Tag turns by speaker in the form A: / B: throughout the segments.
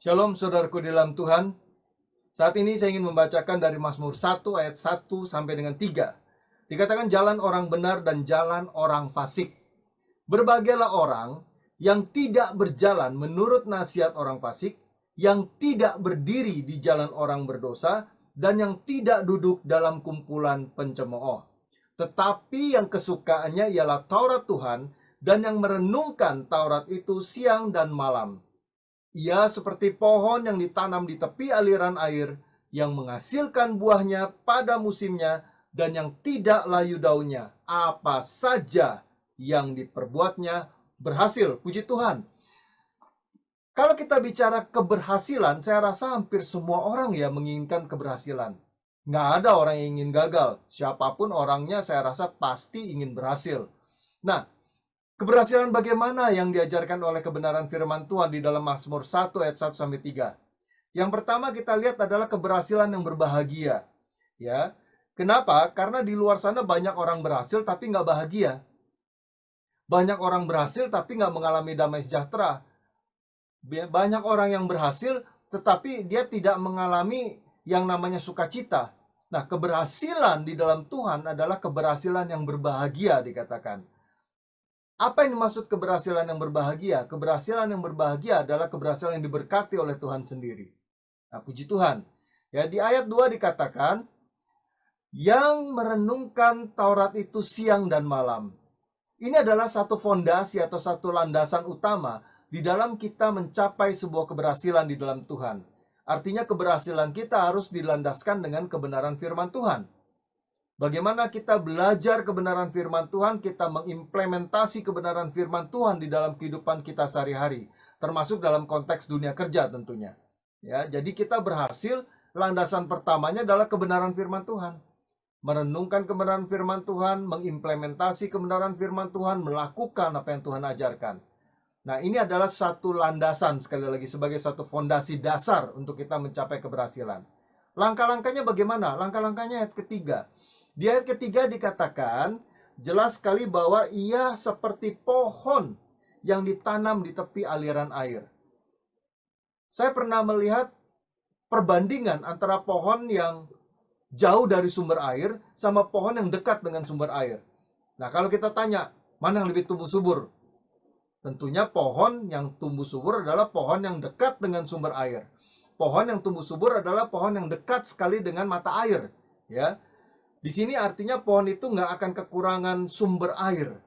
A: Shalom saudaraku di dalam Tuhan. Saat ini saya ingin membacakan dari Mazmur 1 ayat 1 sampai dengan 3. Dikatakan jalan orang benar dan jalan orang fasik. Berbahagialah orang yang tidak berjalan menurut nasihat orang fasik, yang tidak berdiri di jalan orang berdosa, dan yang tidak duduk dalam kumpulan pencemooh. Tetapi yang kesukaannya ialah Taurat Tuhan, dan yang merenungkan Taurat itu siang dan malam. Ia seperti pohon yang ditanam di tepi aliran air, yang menghasilkan buahnya pada musimnya, dan yang tidak layu daunnya. Apa saja yang diperbuatnya berhasil. Puji Tuhan. Kalau kita bicara keberhasilan, saya rasa hampir semua orang ya menginginkan keberhasilan. Nggak ada orang yang ingin gagal. Siapapun orangnya saya rasa pasti ingin berhasil. Nah, keberhasilan bagaimana yang diajarkan oleh kebenaran firman Tuhan di dalam Mazmur 1 ayat 1 sampai 3. Yang pertama kita lihat adalah keberhasilan yang berbahagia. Ya. Kenapa? Karena di luar sana banyak orang berhasil tapi nggak bahagia. Banyak orang berhasil tapi nggak mengalami damai sejahtera. Banyak orang yang berhasil tetapi dia tidak mengalami yang namanya sukacita. Nah, keberhasilan di dalam Tuhan adalah keberhasilan yang berbahagia dikatakan. Apa yang dimaksud keberhasilan yang berbahagia? Keberhasilan yang berbahagia adalah keberhasilan yang diberkati oleh Tuhan sendiri. Nah, puji Tuhan. Ya, di ayat 2 dikatakan, yang merenungkan Taurat itu siang dan malam. Ini adalah satu fondasi atau satu landasan utama di dalam kita mencapai sebuah keberhasilan di dalam Tuhan. Artinya keberhasilan kita harus dilandaskan dengan kebenaran firman Tuhan. Bagaimana kita belajar kebenaran firman Tuhan, kita mengimplementasi kebenaran firman Tuhan di dalam kehidupan kita sehari-hari, termasuk dalam konteks dunia kerja tentunya. Ya, jadi kita berhasil, landasan pertamanya adalah kebenaran firman Tuhan. Merenungkan kebenaran firman Tuhan, mengimplementasi kebenaran firman Tuhan, melakukan apa yang Tuhan ajarkan. Nah, ini adalah satu landasan sekali lagi sebagai satu fondasi dasar untuk kita mencapai keberhasilan. Langkah-langkahnya bagaimana? Langkah-langkahnya ayat ketiga. Di ayat ketiga dikatakan jelas sekali bahwa ia seperti pohon yang ditanam di tepi aliran air. Saya pernah melihat perbandingan antara pohon yang jauh dari sumber air sama pohon yang dekat dengan sumber air. Nah, kalau kita tanya, mana yang lebih tumbuh subur? Tentunya pohon yang tumbuh subur adalah pohon yang dekat dengan sumber air. Pohon yang tumbuh subur adalah pohon yang dekat sekali dengan mata air. Ya. Di sini artinya pohon itu nggak akan kekurangan sumber air.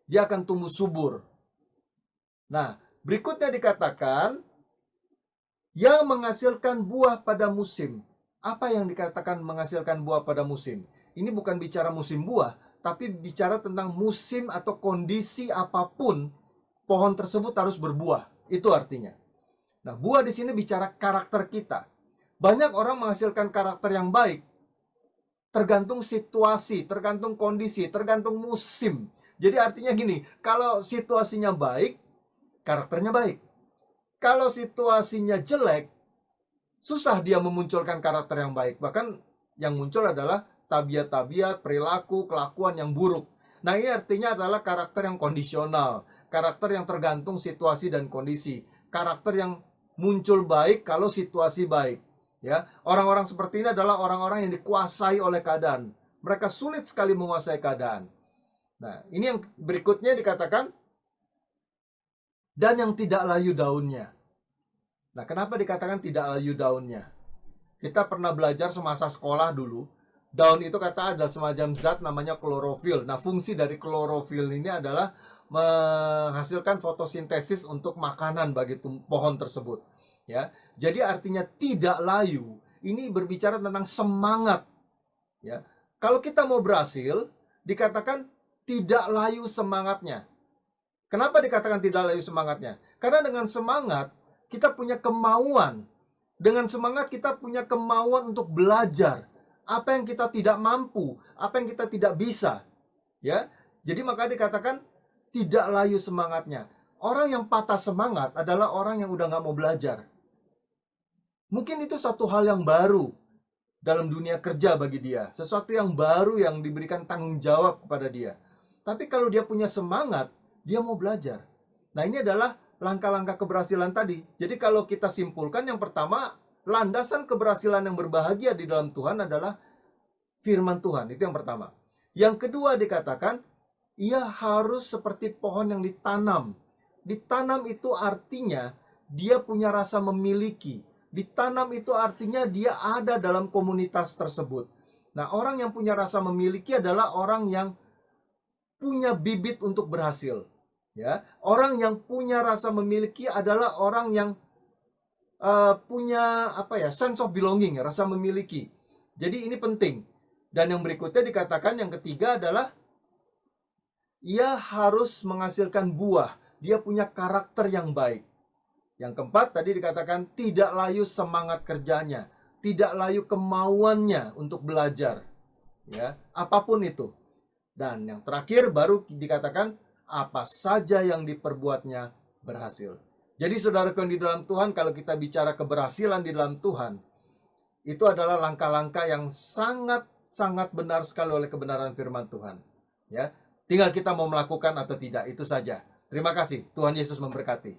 A: Dia akan tumbuh subur. Nah, berikutnya dikatakan, yang menghasilkan buah pada musim. Apa yang dikatakan menghasilkan buah pada musim? Ini bukan bicara musim buah, tapi bicara tentang musim atau kondisi apapun, pohon tersebut harus berbuah. Itu artinya. Nah, buah di sini bicara karakter kita. Banyak orang menghasilkan karakter yang baik, tergantung situasi, tergantung kondisi, tergantung musim. Jadi artinya gini, kalau situasinya baik, karakternya baik. Kalau situasinya jelek, susah dia memunculkan karakter yang baik. Bahkan yang muncul adalah tabiat-tabiat, perilaku, kelakuan yang buruk. Nah, ini artinya adalah karakter yang kondisional, karakter yang tergantung situasi dan kondisi, karakter yang muncul baik kalau situasi baik. Ya, orang-orang seperti ini adalah orang-orang yang dikuasai oleh keadaan. Mereka sulit sekali menguasai keadaan. Nah, ini yang berikutnya dikatakan, dan yang tidak layu daunnya. Nah, kenapa dikatakan tidak layu daunnya? Kita pernah belajar semasa sekolah dulu, daun itu kata ada semacam zat namanya klorofil. Nah, fungsi dari klorofil ini adalah menghasilkan fotosintesis untuk makanan bagi pohon tersebut. Ya, jadi artinya tidak layu. Ini berbicara tentang semangat. Ya, kalau kita mau berhasil, dikatakan tidak layu semangatnya. Kenapa dikatakan tidak layu semangatnya? Karena dengan semangat kita punya kemauan. Dengan semangat kita punya kemauan untuk belajar. Apa yang kita tidak mampu, apa yang kita tidak bisa. Ya, jadi maka dikatakan tidak layu semangatnya. Orang yang patah semangat adalah orang yang udah nggak mau belajar. Mungkin itu satu hal yang baru dalam dunia kerja bagi dia. Sesuatu yang baru yang diberikan tanggung jawab kepada dia. Tapi kalau dia punya semangat, dia mau belajar. Nah, ini adalah langkah-langkah keberhasilan tadi. Jadi kalau kita simpulkan, yang pertama, landasan keberhasilan yang berbahagia di dalam Tuhan adalah firman Tuhan. Itu yang pertama. Yang kedua dikatakan, ia harus seperti pohon yang ditanam. Ditanam itu artinya dia punya rasa memiliki. Ditanam itu artinya dia ada dalam komunitas tersebut. Nah, orang yang punya rasa memiliki adalah orang yang punya bibit untuk berhasil. Ya, orang yang punya rasa memiliki adalah orang yang punya sense of belonging, rasa memiliki. Jadi ini penting. Dan yang berikutnya dikatakan, yang ketiga adalah ia harus menghasilkan buah. Dia punya karakter yang baik. Yang keempat tadi dikatakan tidak layu semangat kerjanya, tidak layu kemauannya untuk belajar. Ya, apapun itu. Dan yang terakhir baru dikatakan apa saja yang diperbuatnya berhasil. Jadi saudaraku yang di dalam Tuhan, kalau kita bicara keberhasilan di dalam Tuhan, itu adalah langkah-langkah yang sangat benar sekali oleh kebenaran firman Tuhan. Ya, tinggal kita mau melakukan atau tidak, itu saja. Terima kasih. Tuhan Yesus memberkati.